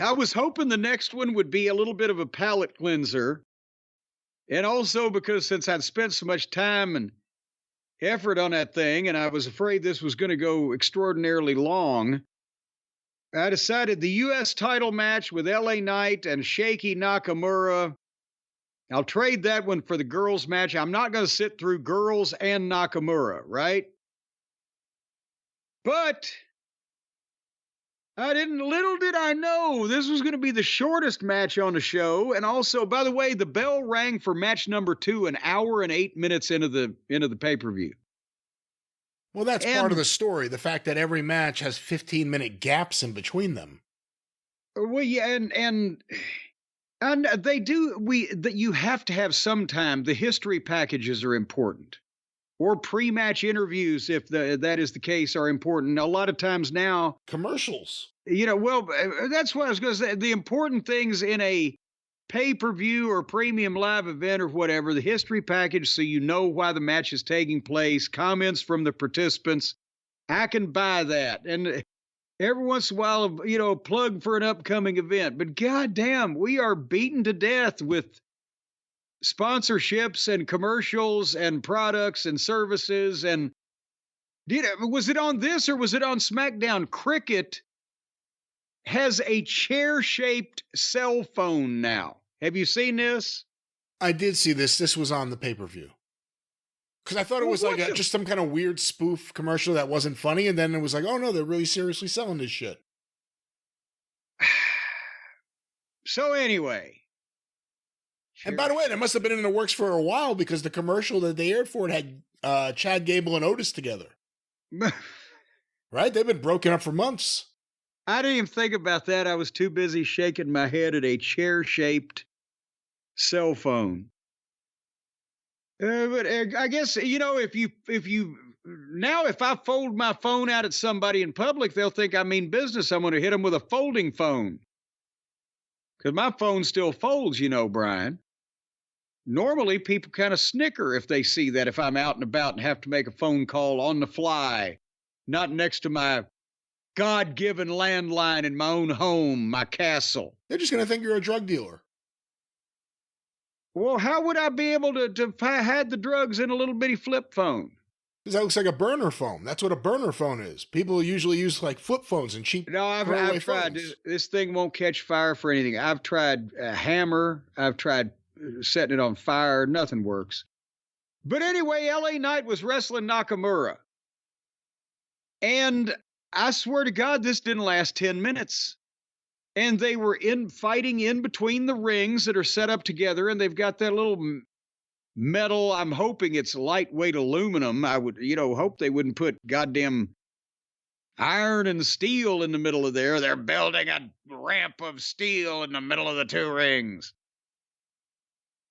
I was hoping the next one would be a little bit of a palate cleanser. And also because since I'd spent so much time and effort on that thing, and I was afraid this was going to go extraordinarily long, I decided the U.S. title match with LA Knight and Shaky Nakamura. I'll trade that one for the girls' match. I'm not going to sit through girls and Nakamura, right? But little did I know this was going to be the shortest match on the show. And also, by the way, the bell rang for match number 2 an hour and 8 minutes into the pay-per-view. Well, that's part of And the story. The fact that every match has 15-minute gaps in between them. well, yeah, and they do that you have to have some time. The history packages are important. Or pre-match interviews, if that is the case, are important. A lot of times now, Commercials. well, that's what I was going to say. The important things in a pay-per-view or premium live event or whatever, the history package, so you know why the match is taking place, comments from the participants. I can buy that. And every once in a while, a plug for an upcoming event. But goddamn, we are beaten to death with sponsorships and commercials and products and services. And was it on this or was it on SmackDown? Cricket has a chair-shaped cell phone now. Have you seen this? I did see this. This was on the pay-per-view. Because I thought it was like just some kind of weird spoof commercial that wasn't funny. And then it was like, oh no, they're really seriously selling this shit. So anyway. And by the way, that must have been in the works for a while because the commercial that they aired for it had Chad Gable and Otis together. Right? They've been broken up for months. I didn't even think about that. I was too busy shaking my head at a chair-shaped cell phone. But I guess, if I fold my phone out at somebody in public, they'll think I mean business. I'm going to hit them with a folding phone. Because my phone still folds, Brian. Normally, people kind of snicker if they see that, if I'm out and about and have to make a phone call on the fly, not next to my God-given landline in my own home, my castle. They're just going to think you're a drug dealer. Well, how would I be able to if I had the drugs in a little bitty flip phone? Because that looks like a burner phone. That's what a burner phone is. People usually use like flip phones and cheap. No, I've tried. This thing won't catch fire for anything. I've tried a hammer. I've tried setting it on fire. Nothing works. But anyway, LA Knight was wrestling Nakamura. And I swear to God, this didn't last 10 minutes. And they were fighting in between the rings that are set up together, and they've got that little metal. I'm hoping it's lightweight aluminum. I would, hope they wouldn't put goddamn iron and steel in the middle of there. They're building a ramp of steel in the middle of the two rings.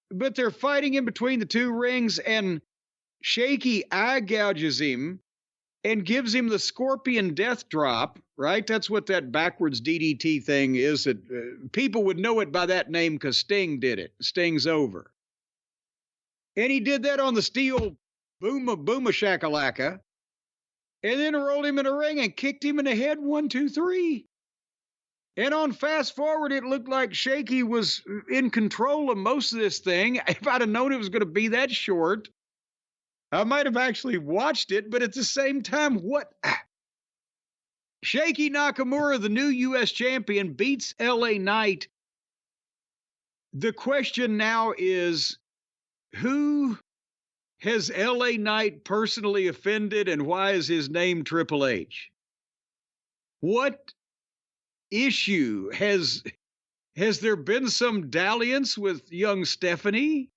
But they're fighting in between the two rings, and Shaky eye gouges him and gives him the scorpion death drop, right? That's what that backwards DDT thing is. That people would know it by that name because Sting did it. Sting's over. And he did that on the steel booma shakalaka, and then rolled him in a ring and kicked him in the head 1, 2, 3. And on fast forward, it looked like Shaky was in control of most of this thing. If I'd have known it was going to be that short, I might have actually watched it, but at the same time, what? Shaky Nakamura, the new U.S. champion, beats LA Knight. The question now is, who has LA Knight personally offended, and why is his name Triple H? What issue has there been some dalliance with young Stephanie?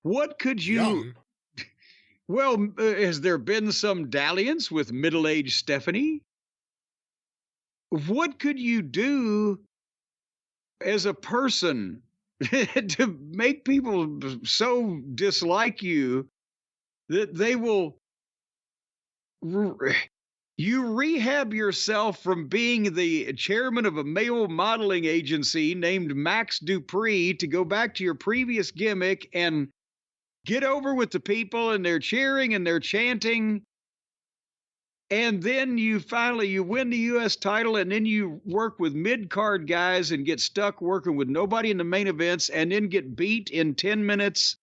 What could you... Young? Well, has there been some dalliance with middle-aged Stephanie? What could you do as a person to make people so dislike you that they will... You rehab yourself from being the chairman of a male modeling agency named Max Dupree to go back to your previous gimmick and get over with the people, and they're cheering and they're chanting. And then you win the U.S. title, and then you work with mid-card guys and get stuck working with nobody in the main events, and then get beat in 10 minutes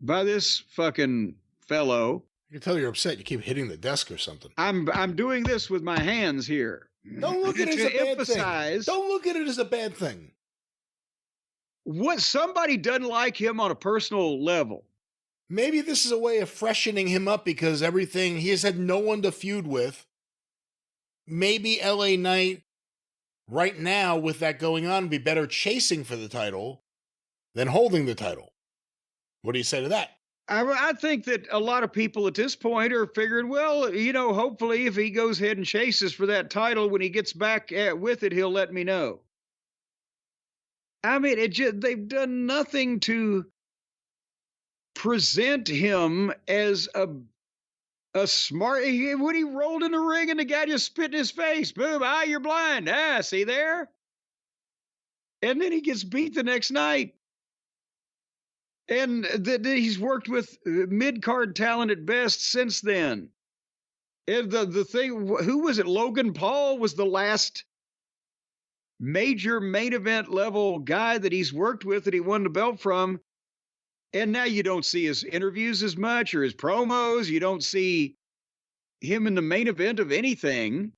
by this fucking fellow. You can tell you're upset. You keep hitting the desk or something. I'm doing this with my hands here. Don't look at it as a bad thing. Don't look at it as a bad thing. What somebody doesn't like him on a personal level. Maybe this is a way of freshening him up because he has had no one to feud with. Maybe LA Knight, right now, with that going on, would be better chasing for the title than holding the title. What do you say to that? I think that a lot of people at this point are figuring, well, hopefully if he goes ahead and chases for that title, when he gets back with it, he'll let me know. I mean, they've done nothing to present him as a smart. When he rolled in the ring and the guy just spit in his face, boom, you're blind. See there? And then he gets beat the next night. And he's worked with mid-card talent at best since then. And the thing, who was it? Logan Paul was the last major main event level guy that he's worked with that he won the belt from. And now you don't see his interviews as much or his promos. You don't see him in the main event of anything.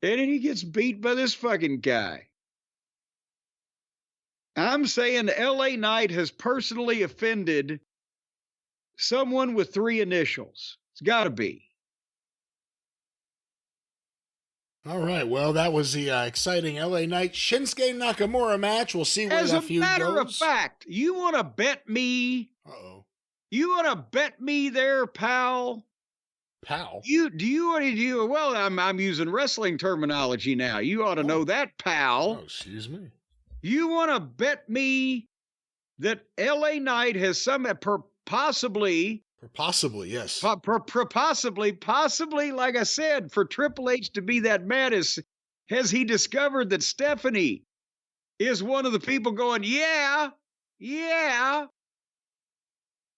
And then he gets beat by this fucking guy. I'm saying LA Knight has personally offended someone with 3 initials. It's got to be. All right. Well, that was the exciting LA Knight Shinsuke Nakamura match. We'll see where that feud goes. As a matter of fact, you want to bet me? Uh-oh. You want to bet me there, pal? Pal? Well, I'm using wrestling terminology now. You ought to know that, pal. Oh, excuse me. You want to bet me that LA Knight has possibly, yes. Possibly, like I said, for Triple H to be that mad, has he discovered that Stephanie is one of the people going, yeah.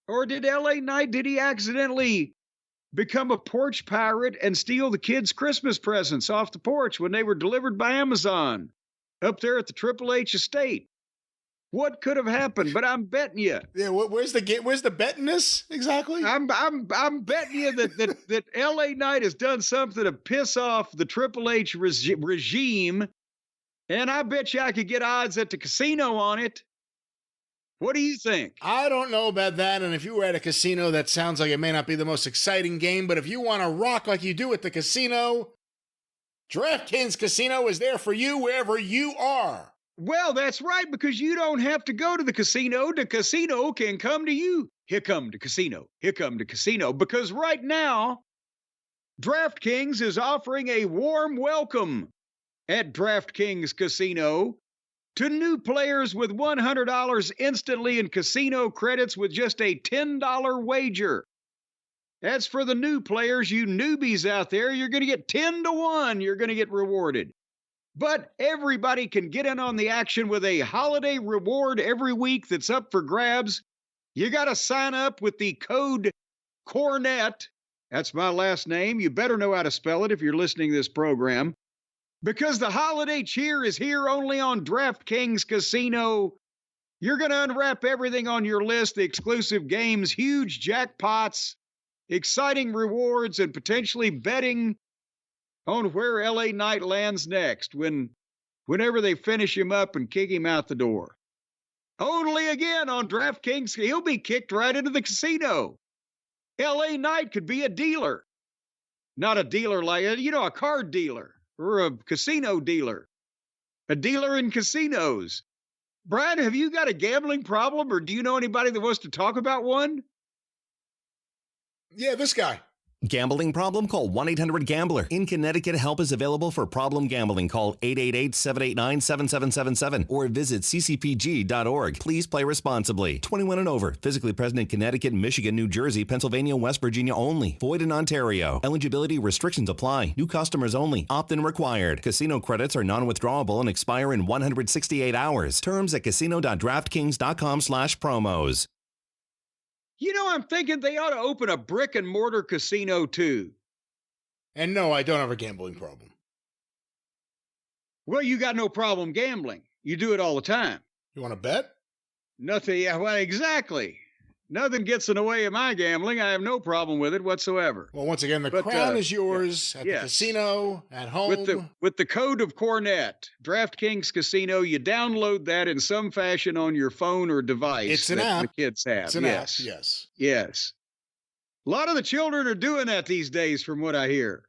Or did LA Knight, did he accidentally become a porch pirate and steal the kids' Christmas presents off the porch when they were delivered by Amazon up there at the Triple H estate? What could have happened? But I'm betting you. Yeah, where's the bettingness exactly? I'm betting you that LA Knight has done something to piss off the Triple H regime, and I bet you I could get odds at the casino on it. What do you think? I don't know about that, and if you were at a casino, that sounds like it may not be the most exciting game, but if you want to rock like you do at the casino, DraftKings Casino is there for you wherever you are. Well, that's right, because you don't have to go to the casino. The casino can come to you. Here come the casino. Here come the casino. Because right now, DraftKings is offering a warm welcome at DraftKings Casino to new players with $100 instantly in casino credits with just a $10 wager. That's for the new players, you newbies out there. You're going to get 10 to 1. You're going to get rewarded. But everybody can get in on the action with a holiday reward every week that's up for grabs. You got to sign up with the code Cornette. That's my last name. You better know how to spell it if you're listening to this program. Because the holiday cheer is here only on DraftKings Casino. You're going to unwrap everything on your list, the exclusive games, huge jackpots, exciting rewards, and potentially betting on where LA Knight lands next whenever they finish him up and kick him out the door. Only again on DraftKings, he'll be kicked right into the casino. LA Knight could be a dealer. Not a dealer like, a card dealer or a casino dealer. A dealer in casinos. Brad, have you got a gambling problem, or do you know anybody that wants to talk about one? Yeah, this guy. Gambling problem? Call 1-800-GAMBLER. In Connecticut, help is available for problem gambling. Call 888-789-7777 or visit ccpg.org. Please play responsibly. 21 and over. Physically present in Connecticut, Michigan, New Jersey, Pennsylvania, West Virginia only. Void in Ontario. Eligibility restrictions apply. New customers only. Opt-in required. Casino credits are non-withdrawable and expire in 168 hours. Terms at casino.draftkings.com/promos. I'm thinking they ought to open a brick and mortar casino too. And no, I don't have a gambling problem. Well, you got no problem gambling. You do it all the time. You want to bet? Nothing. Yeah, well, exactly. Nothing gets in the way of my gambling. I have no problem with it whatsoever. Well, once again, the crown is yours at the casino, at home. With the code of Cornette, DraftKings Casino, you download that in some fashion on your phone or device. It's an app. The kids have. It's an app, yes. Yes. A lot of the children are doing that these days, from what I hear.